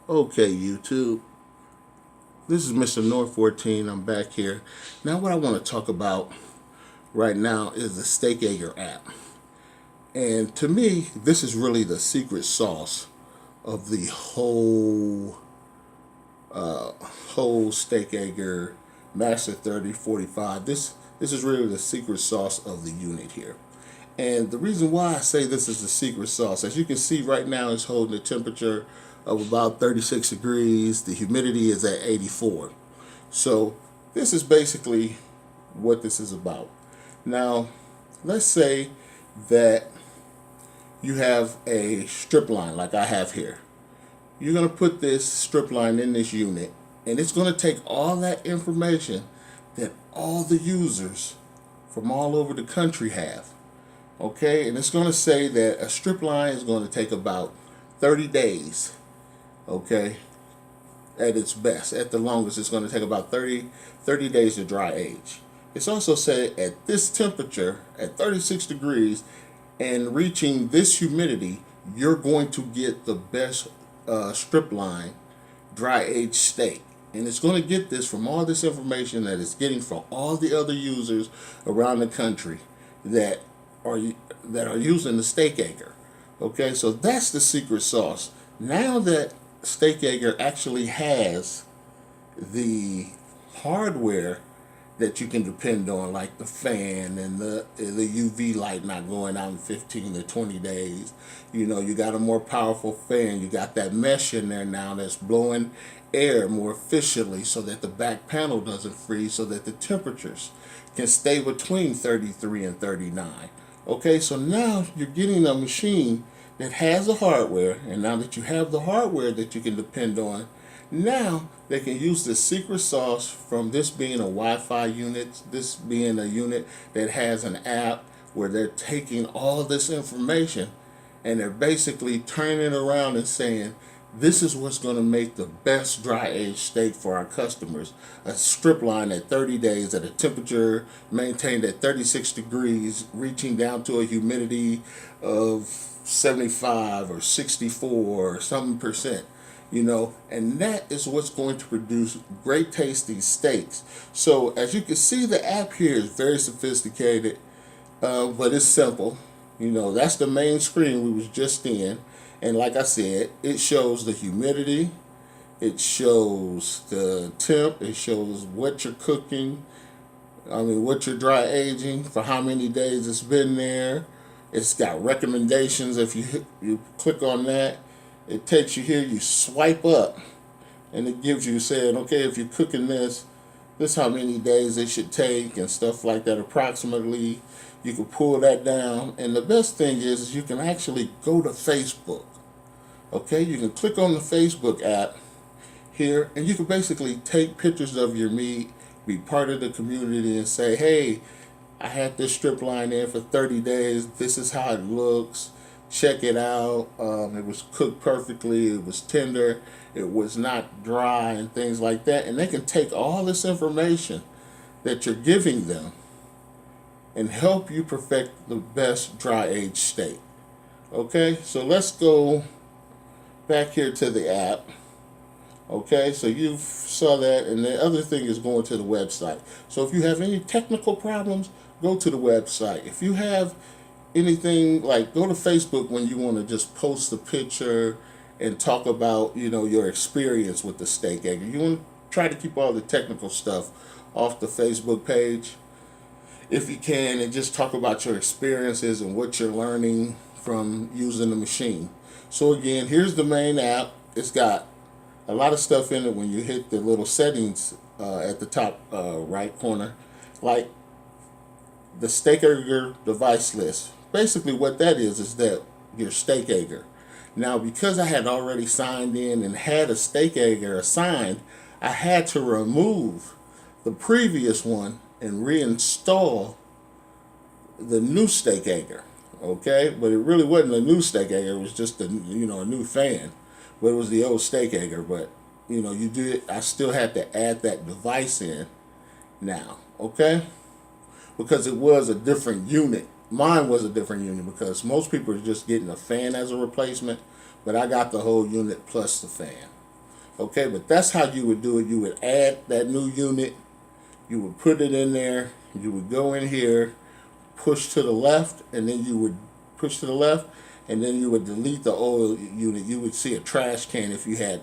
Okay, YouTube. This is Mr. North 14. I'm back here. Now, what I want to talk about right now is the Steakager app. And to me, this is really the secret sauce of the whole Steakager Master 3045. This is really the secret sauce of the unit here. And the reason why I say this is the secret sauce, as you can see right now, it's holding a temperature of about 36 degrees. The humidity is at 84. So this is basically what this is about. Now, let's say that you have a strip line like I have here. You're going to put this strip line in this unit, and it's going to take all that information that all the users from all over the country have. Okay, and it's going to say that a strip line is going to take about 30 days. Okay, at its best. At the longest, it's going to take about 30 days to dry age. It's also said at this temperature, at 36 degrees, and reaching this humidity, you're going to get the best strip line dry age steak. And it's going to get this from all this information that it's getting from all the other users around the country that are using the Steakager. Okay, so that's the secret sauce. Now that Steakager actually has the hardware that you can depend on, like the fan and the UV light not going out in 15 to 20 days. You know, you got a more powerful fan. You got that mesh in there now that's blowing air more efficiently so that the back panel doesn't freeze, so that the temperatures can stay between 33 and 39. Okay, so now you're getting a machine that has the hardware, and now that you have the hardware that you can depend on, now they can use the secret sauce from this being a Wi-Fi unit, this being a unit that has an app where they're taking all this information and they're basically turning it around and saying, this is what's going to make the best dry aged steak for our customers. A strip line at 30 days at a temperature maintained at 36 degrees, reaching down to a humidity of 75 or 64 or something percent. You know, and that is what's going to produce great tasting steaks. So as you can see, the app here is very sophisticated, but it's simple. You know, that's the main screen we was just in. And like I said, it shows the humidity, it shows the temp, it shows what you're cooking, what you're dry aging, for how many days it's been there. It's got recommendations. If you click on that, it takes you here, you swipe up, and it gives you saying, okay, if you're cooking this how many days it should take and stuff like that approximately. You can pull that down. And the best thing is you can actually go to Facebook. Okay, you can click on the Facebook app here, and you can basically take pictures of your meat, be part of the community, and say, hey, I had this strip line there for 30 days. This is how it looks. Check it out. It was cooked perfectly. It was tender. It was not dry and things like that. And they can take all this information that you're giving them and help you perfect the best dry aged steak. Okay, so let's go back here to the app. Okay, so you saw that, and the other thing is going to the website. So if you have any technical problems, go to the website. If you have anything, like, go to Facebook when you want to just post a picture and talk about, your experience with the Steakager. You want to try to keep all the technical stuff off the Facebook page if you can, and just talk about your experiences and what you're learning from using the machine. So again, here's the main app. It's got a lot of stuff in it when you hit the little settings at the top right corner, like the Steakager device list. Basically what that is that your Steakager. Now, because I had already signed in and had a Steakager assigned, I had to remove the previous one and reinstall the new Steakager. Okay, but it really wasn't a new Steakager. It was just a new fan, but it was the old Steakager. But you do it. I still had to add that device in now. Okay, because it was a different unit. Mine was a different unit because most people are just getting a fan as a replacement, but I got the whole unit plus the fan. Okay, but that's how you would do it. You would add that new unit, you would put it in there, you would go in here, push to the left, and then you would push to the left, and then you would delete the old unit. You would see a trash can if you had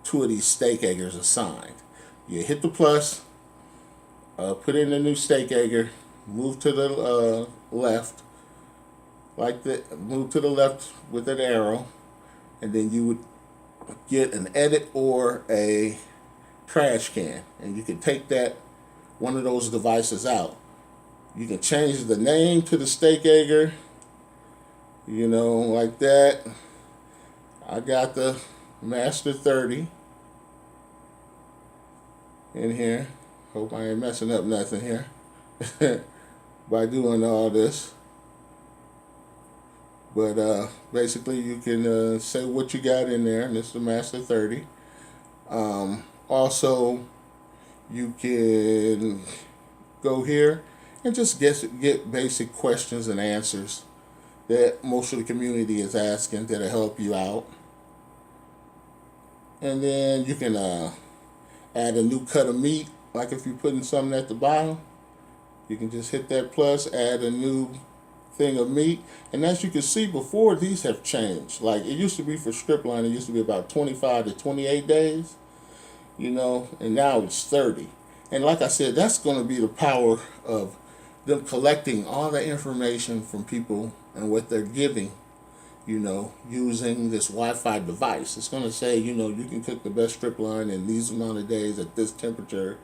two of these Steakagers assigned. You hit the plus, put in the new Steakager, move to the left, like that, move to the left with an arrow, and then you would get an edit or a trash can, and you can take that one of those devices out. You can change the name to the Steakager, you know, like that. I got the Master 30 in here. Hope I ain't messing up nothing here by doing all this. But basically you can say what you got in there, and this is the Master 30. Also, you can go here and just get basic questions and answers that most of the community is asking that'll help you out. And then you can add a new cut of meat, like if you're putting something at the bottom, you can just hit that plus, add a new thing of meat. And as you can see before, these have changed. Like it used to be for strip line, it used to be about 25 to 28 days, you know, and now it's 30. And like I said, that's going to be the power of them collecting all the information from people and what they're giving, you know, using this Wi-Fi device. It's going to say, you know, you can cook the best strip line in these amount of days at this temperature,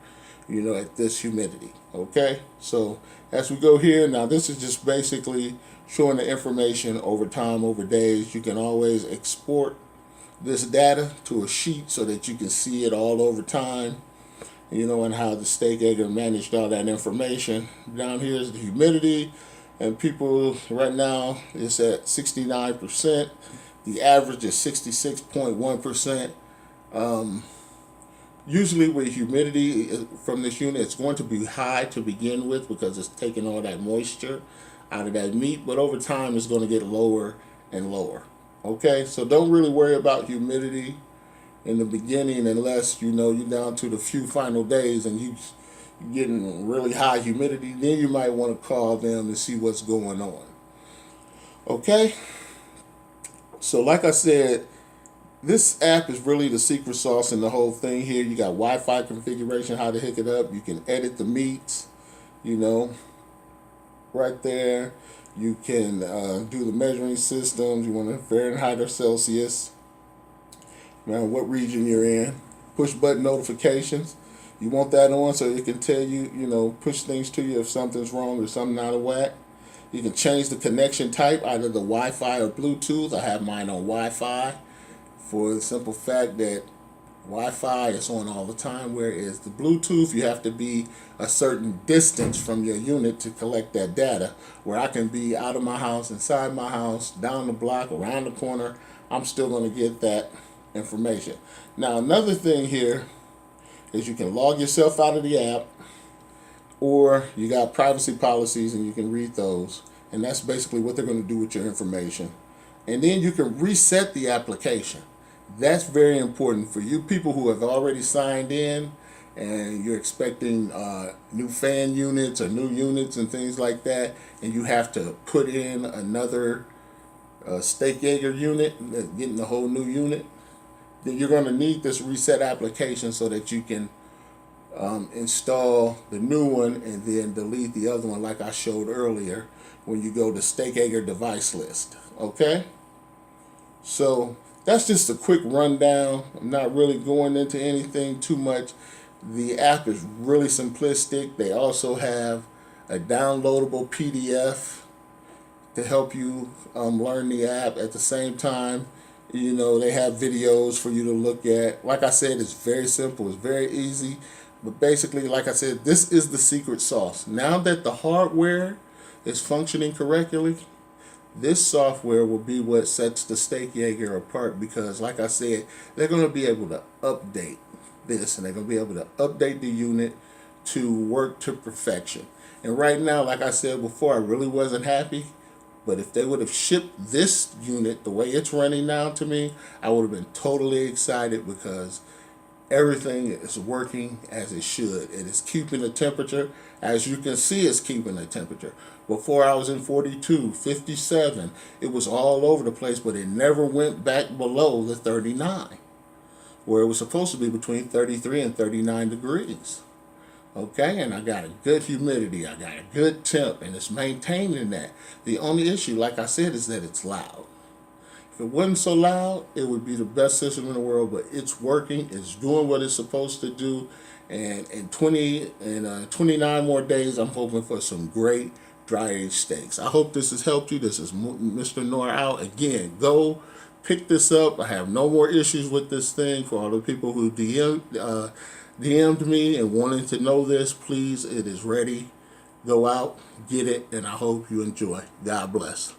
you know, at this humidity. Okay, so as we go here, now this is just basically showing the information over time, over days. You can always export this data to a sheet so that you can see it all over time, you know, and how the Steakager managed all that information. Down here is the humidity, and people right now it's at 69%. The average is 66.1%. Usually with humidity from this unit, it's going to be high to begin with because it's taking all that moisture out of that meat, but over time it's going to get lower and lower. Okay, so don't really worry about humidity in the beginning unless you know you're down to the few final days and you're getting really high humidity. Then you might want to call them to see what's going on. Okay, so like I said, this app is really the secret sauce in the whole thing here. You got Wi-Fi configuration, how to hook it up. You can edit the meats, you know, right there. You can do the measuring systems. You want to Fahrenheit or Celsius. Now, what region you're in. Push button notifications. You want that on so it can tell you, you know, push things to you if something's wrong or something out of whack. You can change the connection type, either the Wi-Fi or Bluetooth. I have mine on Wi-Fi for the simple fact that Wi-Fi is on all the time, whereas the Bluetooth, you have to be a certain distance from your unit to collect that data, where I can be out of my house, inside my house, down the block, around the corner, I'm still going to get that information. Now, another thing here is you can log yourself out of the app, or you got privacy policies and you can read those, and that's basically what they're going to do with your information. And then you can reset the application. That's very important for you people who have already signed in and you're expecting new fan units or new units and things like that, and you have to put in another Steakager unit, getting the whole new unit, then you're going to need this reset application so that you can install the new one and then delete the other one like I showed earlier when you go to Steakager device list. Okay? So that's just a quick rundown. I'm not really going into anything too much. The app is really simplistic. They also have a downloadable PDF to help you learn the app. At the same time, you know, they have videos for you to look at. Like I said, it's very simple. It's very easy. But basically, like I said, this is the secret sauce. Now that the hardware is functioning correctly, this software will be what sets the Steakager apart, because like I said, they're going to be able to update this, and they're going to be able to update the unit to work to perfection. And right now, like I said before, I really wasn't happy, but if they would have shipped this unit the way it's running now to me, I would have been totally excited, because Everything is working as it should. It is keeping the temperature. As you can see, it's keeping the temperature. Before I was in 42, 57, it was all over the place, but it never went back below the 39, where it was supposed to be between 33 and 39 degrees. Okay, and I got a good humidity, I got a good temp, and it's maintaining that. The only issue, like I said, is that it's loud. If it wasn't so loud, it would be the best system in the world, but it's working, it's doing what it's supposed to do, and in 29 more days, I'm hoping for some great dry-aged steaks. I hope this has helped you. This is Mr. Noor out. Again, go pick this up. I have no more issues with this thing. For all the people who DM'd me and wanting to know this, please, it is ready. Go out, get it, and I hope you enjoy. God bless.